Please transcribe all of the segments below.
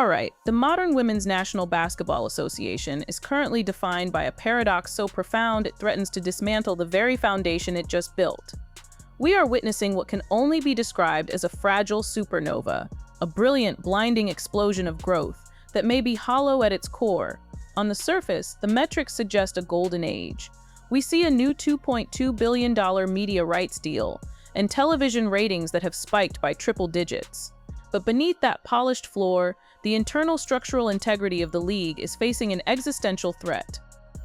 Alright, the modern Women's National Basketball Association is currently defined by a paradox so profound it threatens to dismantle the very foundation it just built. We are witnessing what can only be described as a fragile supernova, a brilliant, blinding explosion of growth that may be hollow at its core. On the surface, the metrics suggest a golden age. We see a new $2.2 billion media rights deal and television ratings that have spiked by triple digits. But beneath that polished floor, the internal structural integrity of the league is facing an existential threat.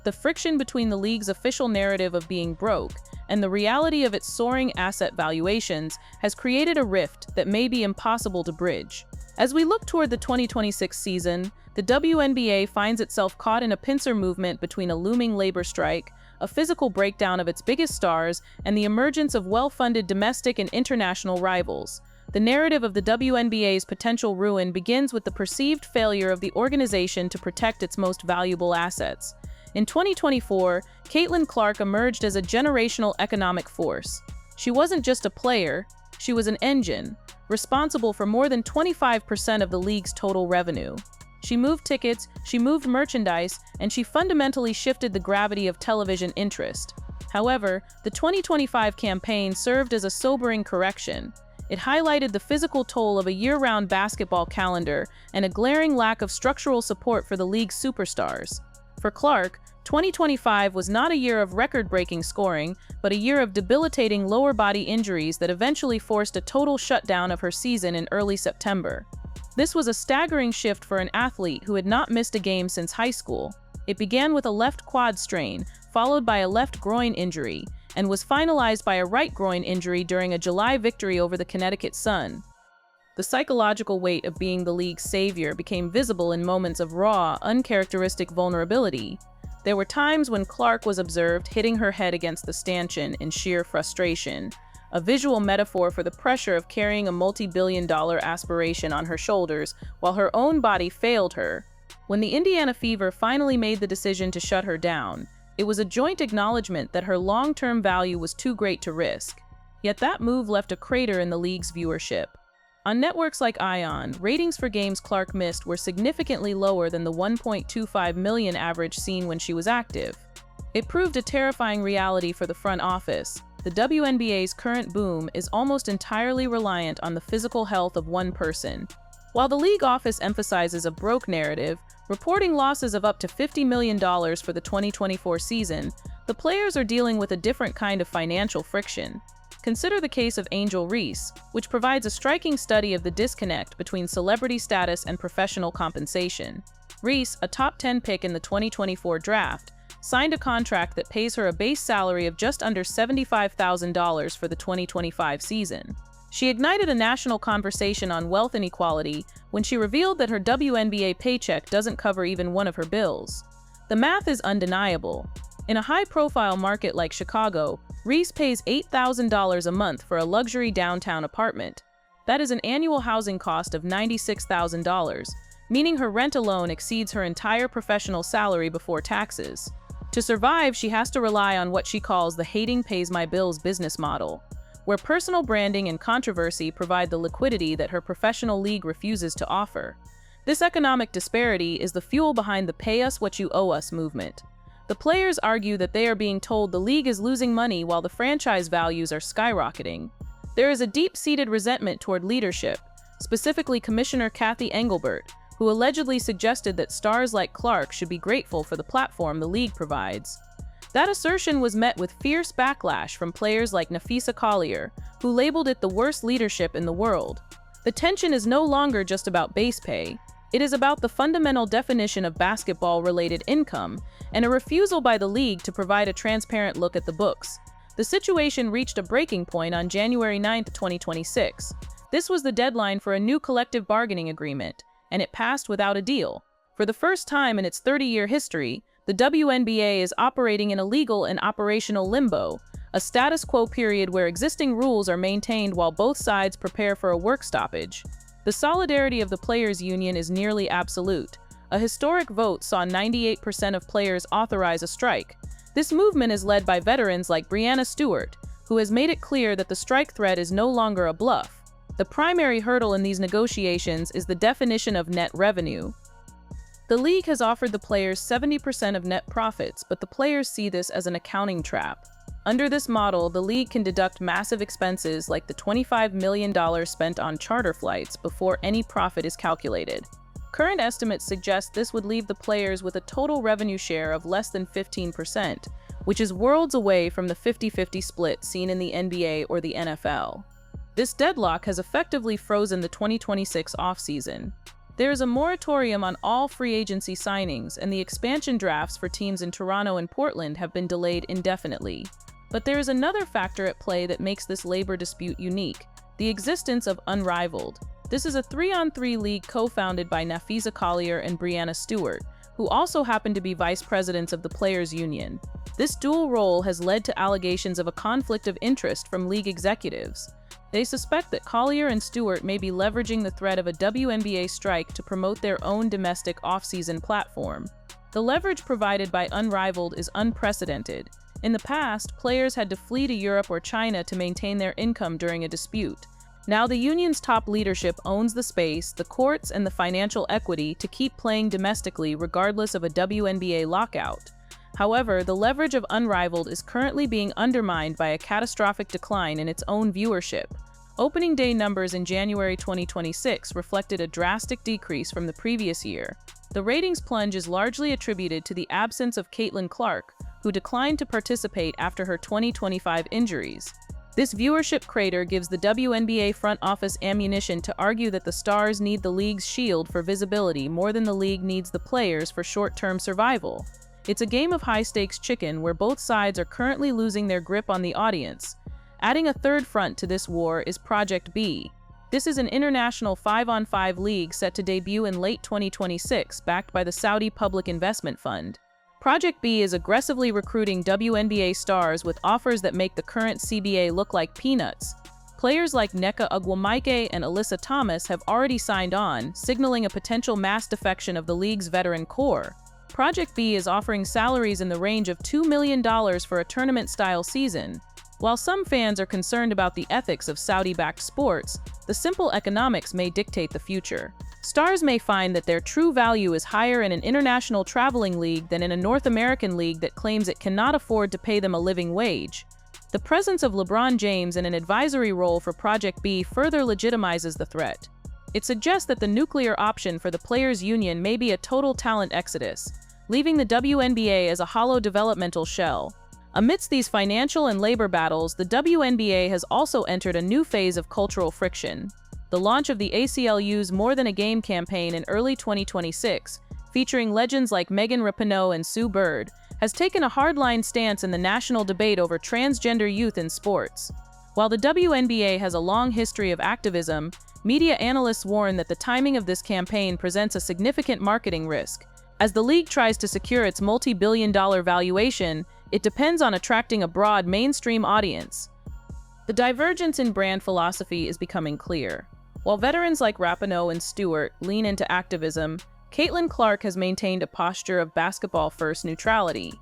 The friction between the league's official narrative of being broke and the reality of its soaring asset valuations has created a rift that may be impossible to bridge. As we look toward the 2026 season, the WNBA finds itself caught in a pincer movement between a looming labor strike, a physical breakdown of its biggest stars, and the emergence of well-funded domestic and international rivals. The narrative of the WNBA's potential ruin begins with the perceived failure of the organization to protect its most valuable assets. In 2024, Caitlin Clark emerged as a generational economic force. She wasn't just a player, she was an engine, responsible for more than 25% of the league's total revenue. She moved tickets, she moved merchandise, and she fundamentally shifted the gravity of television interest. However, the 2025 campaign served as a sobering correction. It highlighted the physical toll of a year-round basketball calendar and a glaring lack of structural support for the league's superstars. For Clark, 2025 was not a year of record-breaking scoring, but a year of debilitating lower body injuries that eventually forced a total shutdown of her season in early September. This was a staggering shift for an athlete who had not missed a game since high school. It began with a left quad strain, followed by a left groin injury, and was finalized by a right groin injury during a July victory over the Connecticut Sun. The psychological weight of being the league's savior became visible in moments of raw, uncharacteristic vulnerability. There were times when Clark was observed hitting her head against the stanchion in sheer frustration, a visual metaphor for the pressure of carrying a multi-billion-dollar aspiration on her shoulders while her own body failed her. When the Indiana Fever finally made the decision to shut her down, it was a joint acknowledgement that her long-term value was too great to risk. Yet that move left a crater in the league's viewership. On networks like ION, ratings for games Clark missed were significantly lower than the 1.25 million average seen when she was active. It proved a terrifying reality for the front office. The WNBA's current boom is almost entirely reliant on the physical health of one person. While the league office emphasizes a broke narrative, reporting losses of up to $50 million for the 2024 season, the players are dealing with a different kind of financial friction. Consider the case of Angel Reese, which provides a striking study of the disconnect between celebrity status and professional compensation. Reese, a top 10 pick in the 2024 draft, signed a contract that pays her a base salary of just under $75,000 for the 2025 season. She ignited a national conversation on wealth inequality when she revealed that her WNBA paycheck doesn't cover even one of her bills. The math is undeniable. In a high-profile market like Chicago, Reese pays $8,000 a month for a luxury downtown apartment. That is an annual housing cost of $96,000, meaning her rent alone exceeds her entire professional salary before taxes. To survive, she has to rely on what she calls the hating pays my bills business model, where personal branding and controversy provide the liquidity that her professional league refuses to offer. This economic disparity is the fuel behind the pay us what you owe us movement. The players argue that they are being told the league is losing money while the franchise values are skyrocketing. There is a deep-seated resentment toward leadership, specifically Commissioner Kathy Engelbert, who allegedly suggested that stars like Clark should be grateful for the platform the league provides. That assertion was met with fierce backlash from players like Nafisa Collier, who labeled it the worst leadership in the world. The tension is no longer just about base pay. It is about the fundamental definition of basketball-related income and a refusal by the league to provide a transparent look at the books. The situation reached a breaking point on January 9, 2026. This was the deadline for a new collective bargaining agreement, and it passed without a deal. For the first time in its 30-year history, the WNBA is operating in a legal and operational limbo, a status quo period where existing rules are maintained while both sides prepare for a work stoppage. The solidarity of the players' union is nearly absolute. A historic vote saw 98% of players authorize a strike. This movement is led by veterans like Breanna Stewart, who has made it clear that the strike threat is no longer a bluff. The primary hurdle in these negotiations is the definition of net revenue. The league has offered the players 70% of net profits, but the players see this as an accounting trap. Under this model, the league can deduct massive expenses like the $25 million spent on charter flights before any profit is calculated. Current estimates suggest this would leave the players with a total revenue share of less than 15%, which is worlds away from the 50-50 split seen in the NBA or the NFL. This deadlock has effectively frozen the 2026 offseason. There is a moratorium on all free agency signings, and the expansion drafts for teams in Toronto and Portland have been delayed indefinitely. But there is another factor at play that makes this labor dispute unique: the existence of Unrivaled. This is a 3-on-3 league co-founded by Nafisa Collier and Brianna Stewart, who also happen to be vice presidents of the Players Union. This dual role has led to allegations of a conflict of interest from league executives. They suspect that Collier and Stewart may be leveraging the threat of a WNBA strike to promote their own domestic off-season platform. The leverage provided by Unrivaled is unprecedented. In the past, players had to flee to Europe or China to maintain their income during a dispute. Now the union's top leadership owns the space, the courts, and the financial equity to keep playing domestically regardless of a WNBA lockout. However, the leverage of Unrivaled is currently being undermined by a catastrophic decline in its own viewership. Opening day numbers in January 2026 reflected a drastic decrease from the previous year. The ratings plunge is largely attributed to the absence of Caitlin Clark, who declined to participate after her 2025 injuries. This viewership crater gives the WNBA front office ammunition to argue that the stars need the league's shield for visibility more than the league needs the players for short-term survival. It's a game of high-stakes chicken where both sides are currently losing their grip on the audience. Adding a third front to this war is Project B. This is an international 5-on-5 league set to debut in late 2026, backed by the Saudi Public Investment Fund. Project B is aggressively recruiting WNBA stars with offers that make the current CBA look like peanuts. Players like Nneka Ogwumike and Alyssa Thomas have already signed on, signaling a potential mass defection of the league's veteran core. Project B is offering salaries in the range of $2 million for a tournament-style season. While some fans are concerned about the ethics of Saudi-backed sports, the simple economics may dictate the future. Stars may find that their true value is higher in an international traveling league than in a North American league that claims it cannot afford to pay them a living wage. The presence of LeBron James in an advisory role for Project B further legitimizes the threat. It suggests that the nuclear option for the Players' Union may be a total talent exodus, leaving the WNBA as a hollow developmental shell. Amidst these financial and labor battles, the WNBA has also entered a new phase of cultural friction. The launch of the ACLU's More Than a Game campaign in early 2026, featuring legends like Megan Rapinoe and Sue Bird, has taken a hardline stance in the national debate over transgender youth in sports. While the WNBA has a long history of activism, media analysts warn that the timing of this campaign presents a significant marketing risk. As the league tries to secure its multi-billion-dollar valuation, it depends on attracting a broad mainstream audience. The divergence in brand philosophy is becoming clear. While veterans like Rapinoe and Stewart lean into activism, Caitlin Clark has maintained a posture of basketball-first neutrality.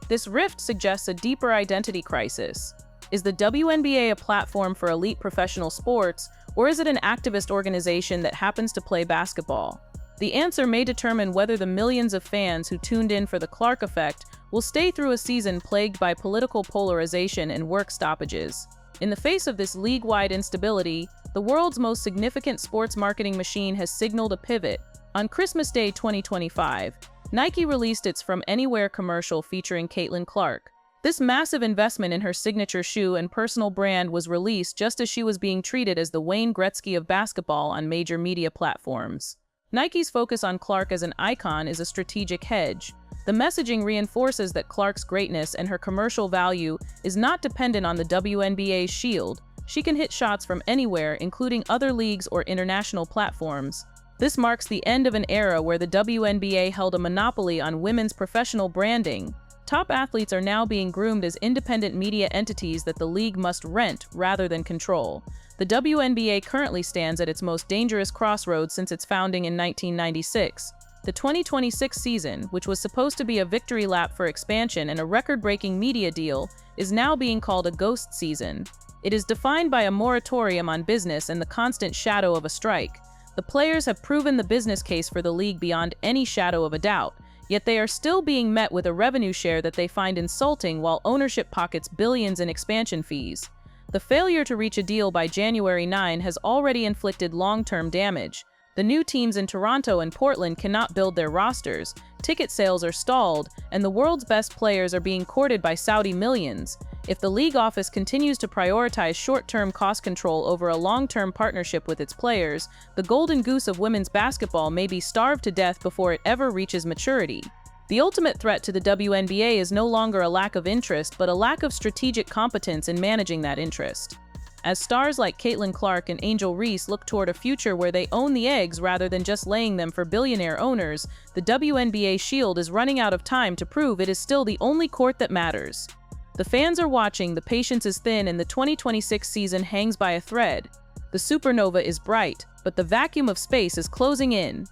This rift suggests a deeper identity crisis. Is the WNBA a platform for elite professional sports, or is it an activist organization that happens to play basketball? The answer may determine whether the millions of fans who tuned in for the Clark effect will stay through a season plagued by political polarization and work stoppages. In the face of this league-wide instability, the world's most significant sports marketing machine has signaled a pivot. On Christmas Day 2025, Nike released its From Anywhere commercial featuring Caitlin Clark. This massive investment in her signature shoe and personal brand was released just as she was being treated as the Wayne Gretzky of basketball on major media platforms. Nike's focus on Clark as an icon is a strategic hedge. The messaging reinforces that Clark's greatness and her commercial value is not dependent on the WNBA's shield. She can hit shots from anywhere, including other leagues or international platforms. This marks the end of an era where the WNBA held a monopoly on women's professional branding. Top athletes are now being groomed as independent media entities that the league must rent rather than control. The WNBA currently stands at its most dangerous crossroads since its founding in 1996. The 2026 season, which was supposed to be a victory lap for expansion and a record-breaking media deal, is now being called a ghost season. It is defined by a moratorium on business and the constant shadow of a strike. The players have proven the business case for the league beyond any shadow of a doubt, yet they are still being met with a revenue share that they find insulting while ownership pockets billions in expansion fees. The failure to reach a deal by January 9 has already inflicted long-term damage. The new teams in Toronto and Portland cannot build their rosters, ticket sales are stalled, and the world's best players are being courted by Saudi millions. If the league office continues to prioritize short-term cost control over a long-term partnership with its players, the golden goose of women's basketball may be starved to death before it ever reaches maturity. The ultimate threat to the WNBA is no longer a lack of interest, but a lack of strategic competence in managing that interest. As stars like Caitlin Clark and Angel Reese look toward a future where they own the eggs rather than just laying them for billionaire owners, the WNBA Shield is running out of time to prove it is still the only court that matters. The fans are watching, the patience is thin, and the 2026 season hangs by a thread. The supernova is bright, but the vacuum of space is closing in.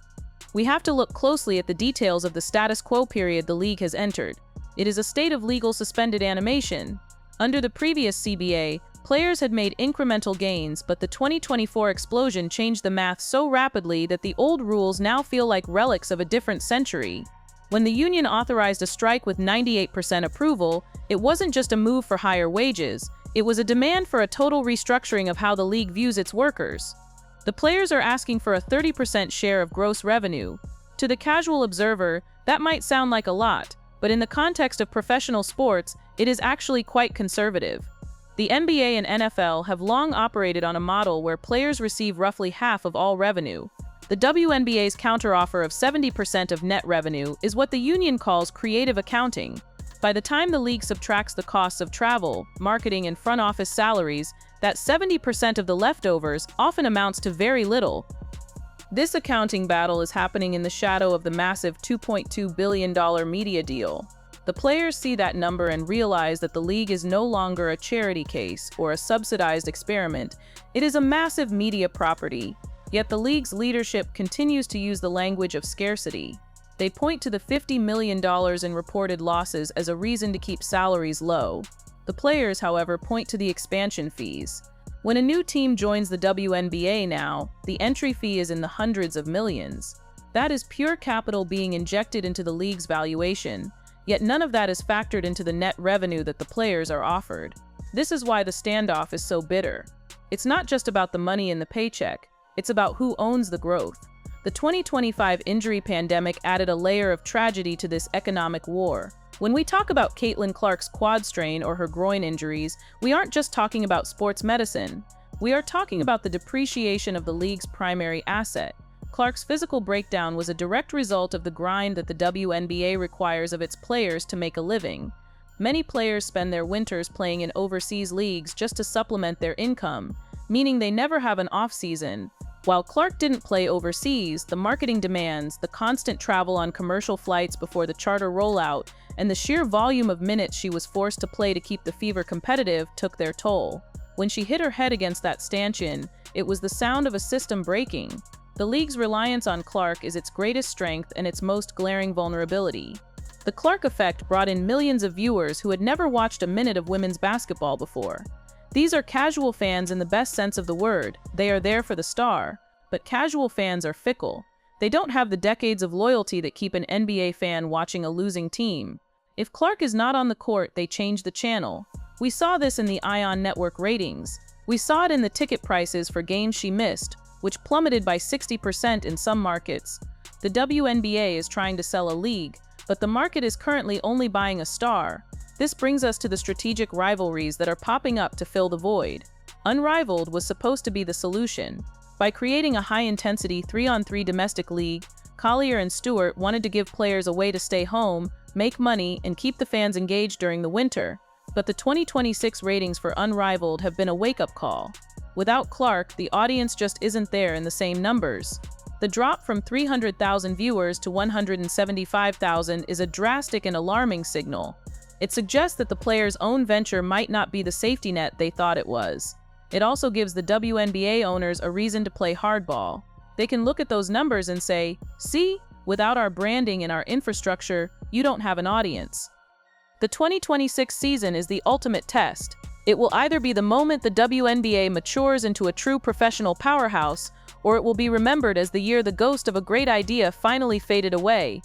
We have to look closely at the details of the status quo period the league has entered. It is a state of legal suspended animation. Under the previous CBA, players had made incremental gains, but the 2024 explosion changed the math so rapidly that the old rules now feel like relics of a different century. When the union authorized a strike with 98% approval, it wasn't just a move for higher wages, it was a demand for a total restructuring of how the league views its workers. The players are asking for a 30% share of gross revenue. To the casual observer, that might sound like a lot, but in the context of professional sports, it is actually quite conservative. The NBA and NFL have long operated on a model where players receive roughly half of all revenue. The WNBA's counteroffer of 70% of net revenue is what the union calls creative accounting. By the time the league subtracts the costs of travel, marketing, and front office salaries, that 70% of the leftovers often amounts to very little. This accounting battle is happening in the shadow of the massive $2.2 billion media deal. The players see that number and realize that the league is no longer a charity case or a subsidized experiment. It is a massive media property. Yet the league's leadership continues to use the language of scarcity. They point to the $50 million in reported losses as a reason to keep salaries low. The players, however, point to the expansion fees. When a new team joins the WNBA now, the entry fee is in the hundreds of millions. That is pure capital being injected into the league's valuation. Yet none of that is factored into the net revenue that the players are offered. This is why the standoff is so bitter. It's not just about the money in the paycheck, it's about who owns the growth. The 2025 injury pandemic added a layer of tragedy to this economic war. When we talk about Caitlin Clark's quad strain or her groin injuries, we aren't just talking about sports medicine. We are talking about the depreciation of the league's primary asset. Clark's physical breakdown was a direct result of the grind that the WNBA requires of its players to make a living. Many players spend their winters playing in overseas leagues just to supplement their income, meaning they never have an off-season. While Clark didn't play overseas, the marketing demands, the constant travel on commercial flights before the charter rollout, and the sheer volume of minutes she was forced to play to keep the Fever competitive took their toll. When she hit her head against that stanchion, it was the sound of a system breaking. The league's reliance on Clark is its greatest strength and its most glaring vulnerability. The Clark effect brought in millions of viewers who had never watched a minute of women's basketball before. These are casual fans in the best sense of the word. They are there for the star. But casual fans are fickle. They don't have the decades of loyalty that keep an NBA fan watching a losing team. If Clark is not on the court, they change the channel. We saw this in the ION Network ratings. We saw it in the ticket prices for games she missed, which plummeted by 60% in some markets. The WNBA is trying to sell a league, but the market is currently only buying a star. This brings us to the strategic rivalries that are popping up to fill the void. Unrivaled was supposed to be the solution. By creating a high-intensity 3-on-3 domestic league, Collier and Stewart wanted to give players a way to stay home, make money, and keep the fans engaged during the winter. But the 2026 ratings for Unrivaled have been a wake-up call. Without Clark, the audience just isn't there in the same numbers. The drop from 300,000 viewers to 175,000 is a drastic and alarming signal. It suggests that the players' own venture might not be the safety net they thought it was. It also gives the WNBA owners a reason to play hardball. They can look at those numbers and say, "See, without our branding and our infrastructure, you don't have an audience." The 2026 season is the ultimate test. It will either be the moment the WNBA matures into a true professional powerhouse, or it will be remembered as the year the ghost of a great idea finally faded away.